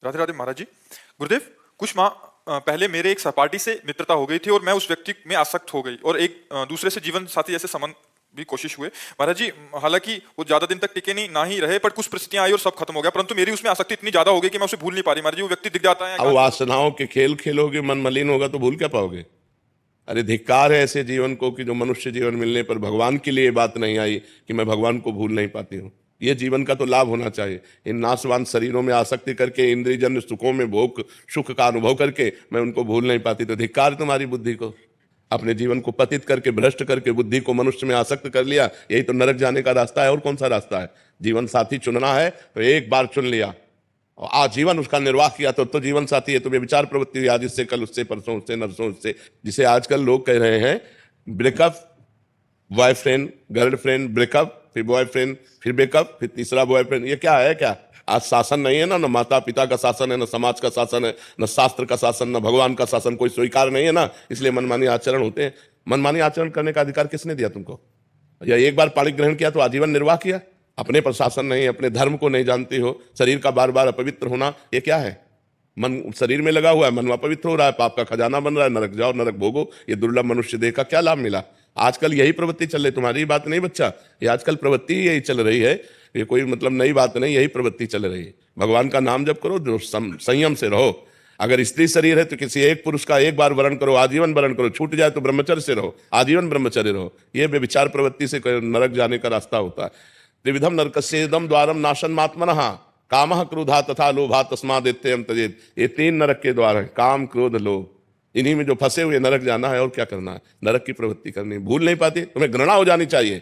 राधे राधे महाराज जी। गुरुदेव, कुछ माह पहले मेरे एक सहपाठी से मित्रता हो गई थी और मैं उस व्यक्ति में आसक्त हो गई और एक दूसरे से जीवन साथी जैसे संबंध भी कोशिश हुए महाराज जी। हालांकि वो ज्यादा दिन तक टिके नहीं ना ही रहे, पर कुछ परिस्थितियां आई और सब खत्म हो गया, परंतु मेरी उसमें आसक्ति इतनी ज्यादा हो गई कि मैं उसे भूल नहीं पा रही महाराज जी। वो व्यक्ति दिख जाता है अब वासनाओं के खेल खेलोगे, मन मलिन होगा तो भूल क्या पाओगे। अरे धिक्कार है ऐसे जीवन को कि जो मनुष्य जीवन मिलने पर भगवान के लिए बात नहीं आई कि मैं भगवान को भूल नहीं पाती हूँ। ये जीवन का तो लाभ होना चाहिए। इन नाशवान शरीरों में आसक्ति करके, इंद्रियजन्य सुखों में भोग सुख का अनुभव करके मैं उनको भूल नहीं पाती, तो धिक्कार तुम्हारी बुद्धि को। अपने जीवन को पतित करके, भ्रष्ट करके, बुद्धि को मनुष्य में आसक्त कर लिया, यही तो नरक जाने का रास्ता है। और कौन सा रास्ता है। जीवन साथी चुनना है तो एक बार चुन लिया और आजीवन उसका निर्वाह किया तो जीवन साथी है। तुम्हें विचार प्रवृत्ति हुई आज इससे, कल उससे, परसों उससे, नरसों उससे, जिसे आजकल लोग कह रहे हैं ब्रेकअप, बॉयफ्रेंड गर्लफ्रेंड, ब्रेकअप, फिर बॉयफ्रेंड, फिर ब्रेकअप, फिर तीसरा बॉयफ्रेंड। ये क्या है? क्या आज शासन नहीं है ना माता पिता का शासन है, न समाज का शासन है, न शास्त्र का शासन, न भगवान का शासन, कोई स्वीकार नहीं है ना, इसलिए मनमानी आचरण होते हैं। मनमानी आचरण करने का अधिकार किसने दिया तुमको? या एक बार पाणी ग्रहण किया तो आजीवन निर्वाह किया? अपने पर शासन नहीं, अपने धर्म को नहीं जानती हो, शरीर का बार बार अपवित्र होना, ये क्या है? मन शरीर में लगा हुआ है, मन अपवित्र हो रहा है, पाप का खजाना बन रहा है, नरक जाओ नरक भोगो। ये दुर्लभ मनुष्य देह का क्या लाभ मिला? आजकल यही प्रवृत्ति चल रही, तुम्हारी बात नहीं बच्चा, ये आजकल प्रवृत्ति यही चल रही है। ये कोई मतलब नई बात नहीं, यही प्रवृत्ति चल रही है। भगवान का नाम जप करो, संयम से रहो। अगर स्त्री शरीर है तो किसी एक पुरुष का एक बार वरण करो, आजीवन वरण करो, छूट जाए तो ब्रह्मचर्य से रहो, आजीवन ब्रह्मचर्य रहो। ये विचार प्रवृत्ति से नरक जाने का रास्ता होता है। त्रिविधम नरकस्येदम द्वारम नाशन मात्मनः कामः क्रोधा तथा लोभा तस्मादित्यम तजेत। ये तीन नरक के द्वार हैं, काम क्रोध लोभ। इन्हीं में जो फंसे हुए नरक जाना है। और क्या करना है? नरक की प्रवृत्ति करनी। भूल नहीं पाती, तुम्हें घृणा हो जानी चाहिए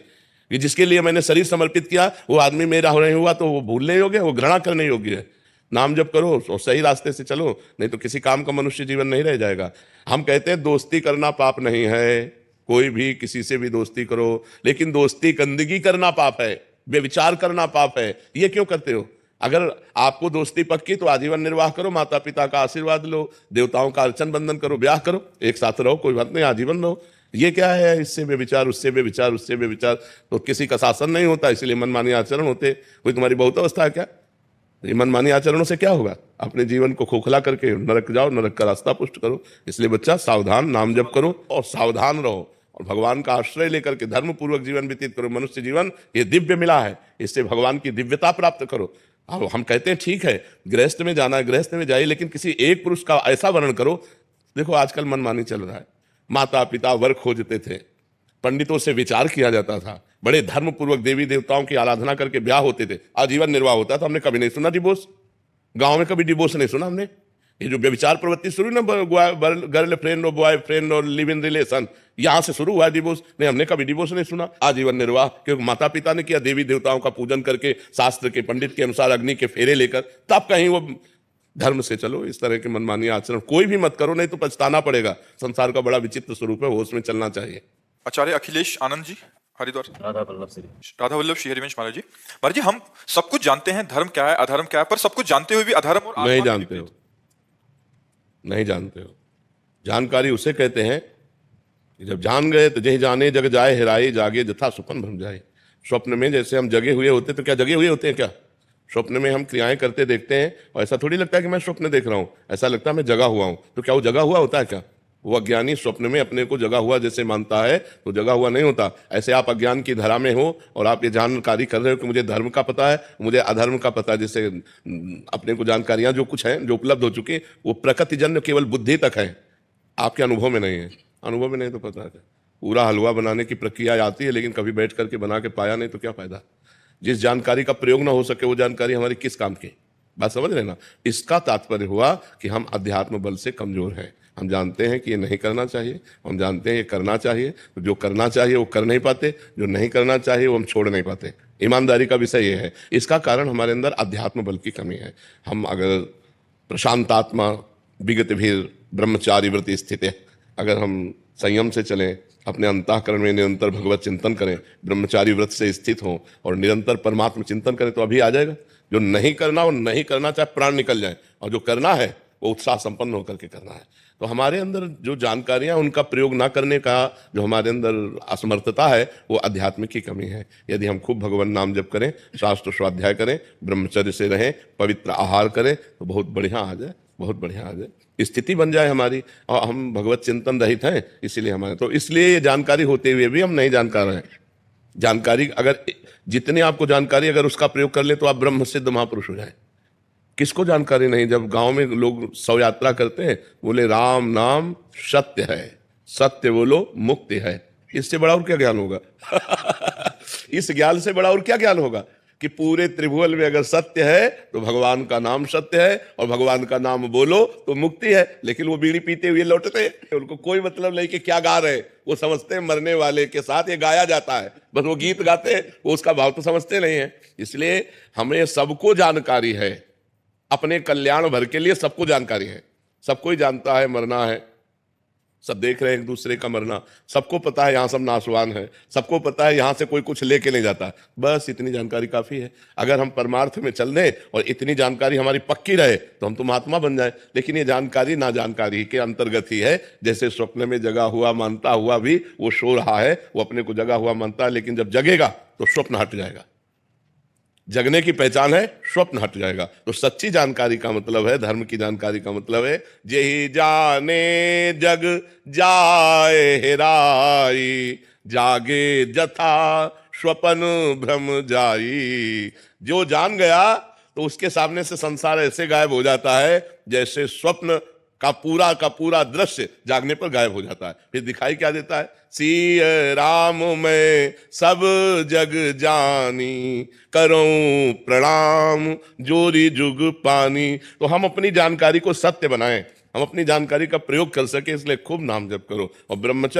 कि जिसके लिए मैंने शरीर समर्पित किया वो आदमी मेरा हो नहीं हुआ तो वो भूलने योग्य, वो घृणा करने योग्य है। नाम जप करो और सही रास्ते से चलो, नहीं तो किसी काम का मनुष्य जीवन नहीं रह जाएगा। हम कहते हैं दोस्ती करना पाप नहीं है, कोई भी किसी से भी दोस्ती करो, लेकिन दोस्ती गंदगी करना पाप है, व्यभिचार करना पाप है। ये क्यों करते हो? अगर आपको दोस्ती पक्की तो आजीवन निर्वाह करो, माता पिता का आशीर्वाद लो, देवताओं का अर्चन बंधन करो, ब्याह करो, एक साथ रहो, कोई बात नहीं, आजीवन रहो। ये क्या है? इससे बेविचार, उससे बेविचार, उससे बेविचार, तो किसी का शासन नहीं होता, इसलिए मनमानी आचरण होते। कोई तुम्हारी बहुत अवस्था है क्या? ये मनमानी आचरणों से क्या होगा? अपने जीवन को खोखला करके नरक जाओ, नरक का रास्ता पुष्ट करो। इसलिए बच्चा सावधान, नाम जप करो और सावधान रहो और भगवान का आश्रय लेकर के धर्म पूर्वक जीवन व्यतीत करो। मनुष्य जीवन ये दिव्य मिला है, इससे भगवान की दिव्यता प्राप्त करो। अब हम कहते हैं ठीक है गृहस्थ में जाना है, गृहस्थ में जाइए, लेकिन किसी एक पुरुष का ऐसा वर्णन करो। देखो आजकल मनमानी चल रहा है। माता पिता वर खोजते थे, पंडितों से विचार किया जाता था, बड़े धर्म पूर्वक देवी देवताओं की आराधना करके ब्याह होते थे, आजीवन निर्वाह होता था। हमने कभी नहीं सुना डिवोर्स, गांव में कभी डिवोर्स नहीं सुना हमने। ये जो व्यभिचार प्रवृत्ति शुरू ना, गर्ल फ्रेंड और बॉय फ्रेंड और लिव इन रिलेशन, यहां से शुरू हुआ डिवोर्स। नहीं, हमने कभी डिवोर्स नहीं सुना। आजीवन निर्वाह क्योंकि माता पिता ने किया, देवी देवताओं का पूजन करके, शास्त्र के पंडित के अनुसार अग्नि के फेरे लेकर, तब कहीं वो धर्म से चलो। इस तरह के मनमानी आचरण कोई भी मत करो, नहीं तो पछताना पड़ेगा। संसार का बड़ा विचित्र स्वरूप है, होश में चलना चाहिए। आचार्य अखिलेश आनंद जी, हरिद्वार। राधा वल्लभ श्री हरिवंश महाराज जी। महाराज जी, हम सब कुछ जानते हैं धर्म क्या है अधर्म क्या है, पर सब कुछ जानते हुए भी अधर्म और नहीं जानते हो, नहीं जानते हो। जानकारी उसे कहते हैं कि जब जान गए तो जही जाने जग जाए हेराए, जागे जथा स्वप्न भ्रम जाए। स्वप्न में जैसे हम जगे हुए होते, तो क्या जगे हुए होते हैं क्या? स्वप्न में हम क्रियाएं करते देखते हैं और ऐसा थोड़ी लगता है कि मैं स्वप्न देख रहा हूं, ऐसा लगता है मैं जगा हुआ हूं। तो क्या वो जगा हुआ होता है क्या? वो अज्ञानी स्वप्न में अपने को जगा हुआ जैसे मानता है तो जगा हुआ नहीं होता। ऐसे आप अज्ञान की धरा में हो और आप ये जानकारी कर रहे हो कि मुझे धर्म का पता है, मुझे अधर्म का पता है। जैसे अपने को जानकारियां जो कुछ हैं, जो उपलब्ध हो चुकी, वो प्रकृतिजन्य केवल बुद्धि तक है, आपके अनुभव में नहीं है। अनुभव में नहीं तो पता है। पूरा हलवा बनाने की प्रक्रिया आती है, लेकिन कभी बैठ करके बना के पाया नहीं तो क्या फायदा? जिस जानकारी का प्रयोग ना हो सके वो जानकारी हमारी किस काम की? बात समझ रहे ना? इसका तात्पर्य हुआ कि हम अध्यात्म बल से कमजोर हैं। हम जानते हैं कि ये नहीं करना चाहिए, हम जानते हैं ये करना चाहिए, तो जो करना चाहिए वो कर नहीं पाते, जो नहीं करना चाहिए वो हम छोड़ नहीं पाते। ईमानदारी का विषय ये है। इसका कारण हमारे अंदर अध्यात्म बल की कमी है। हम अगर प्रशांतात्मा विगत भी ब्रह्मचारी व्रत स्थित है, अगर हम संयम से चलें, अपने अंतःकरण में निरंतर भगवत चिंतन करें, ब्रह्मचारी व्रत से स्थित हों और निरंतर परमात्मा चिंतन करें, तो अभी आ जाएगा। जो नहीं करना वो नहीं करना, चाहे प्राण निकल जाए, और जो करना है वो उत्साह संपन्न होकर के करना है। तो हमारे अंदर जो जानकारियां उनका प्रयोग ना करने का जो हमारे अंदर असमर्थता है वो अध्यात्म की कमी है। यदि हम खूब भगवान नाम जप करें, शास्त्र स्वाध्याय करें, ब्रह्मचर्य से रहें, पवित्र आहार करें तो बहुत बढ़िया आ जाए, बहुत बढ़िया आ जाए, स्थिति बन जाए हमारी, और हम भगवत चिंतन रहित हैं। इसीलिए हमारे तो इसलिए ये जानकारी होते हुए भी हम नहीं जानकार हैं। जानकारी अगर जितनी आपको जानकारी अगर उसका प्रयोग कर ले तो आप ब्रह्म सिद्ध महापुरुष हो जाए। किसको जानकारी नहीं? जब गांव में लोग शव यात्रा करते हैं, बोले राम नाम सत्य है, सत्य बोलो मुक्ति है। इससे बड़ा और क्या ज्ञान होगा? इस ज्ञान से बड़ा और क्या ज्ञान होगा कि पूरे त्रिभुवन में अगर सत्य है तो भगवान का नाम सत्य है, और भगवान का नाम बोलो तो मुक्ति है। लेकिन वो बीड़ी पीते हुए लौटते हैं, उनको कोई मतलब नहीं कि क्या गा रहे हैं। वो समझते हैं मरने वाले के साथ ये गाया जाता है, बस वो गीत गाते हैं, वो उसका भाव तो समझते नहीं है। इसलिए हमें सबको जानकारी है, अपने कल्याण भर के लिए सबको जानकारी है। सबको ही जानता है मरना है, सब देख रहे हैं एक दूसरे का मरना, सबको पता है यहाँ सब नाशवान है, सबको पता है यहाँ से कोई कुछ लेके नहीं जाता। बस इतनी जानकारी काफी है। अगर हम परमार्थ में चल दें और इतनी जानकारी हमारी पक्की रहे तो हम तो महात्मा बन जाए। लेकिन ये जानकारी ना जानकारी के अंतर्गत ही है। जैसे स्वप्न में जगा हुआ मानता हुआ भी वो सो रहा है, वो अपने को जगा हुआ मानता है, लेकिन जब जगेगा तो स्वप्न हट जाएगा। जगने की पहचान है स्वप्न हट जाएगा। तो सच्ची जानकारी का मतलब है, धर्म की जानकारी का मतलब है, जेहि जाने जग जाए हेराई, जागे जथा स्वपन भ्रम जाई। जो जान गया तो उसके सामने से संसार ऐसे गायब हो जाता है जैसे स्वप्न का पूरा दृश्य जागने पर गायब हो जाता है। फिर दिखाई क्या देता है? सिय राम मैं सब जग जानी, करूं प्रणाम जोरी जुग पानी। तो हम अपनी जानकारी को सत्य बनाएं, हम अपनी जानकारी का प्रयोग कर सके, इसलिए खूब नाम जप करो और ब्रह्मचर्य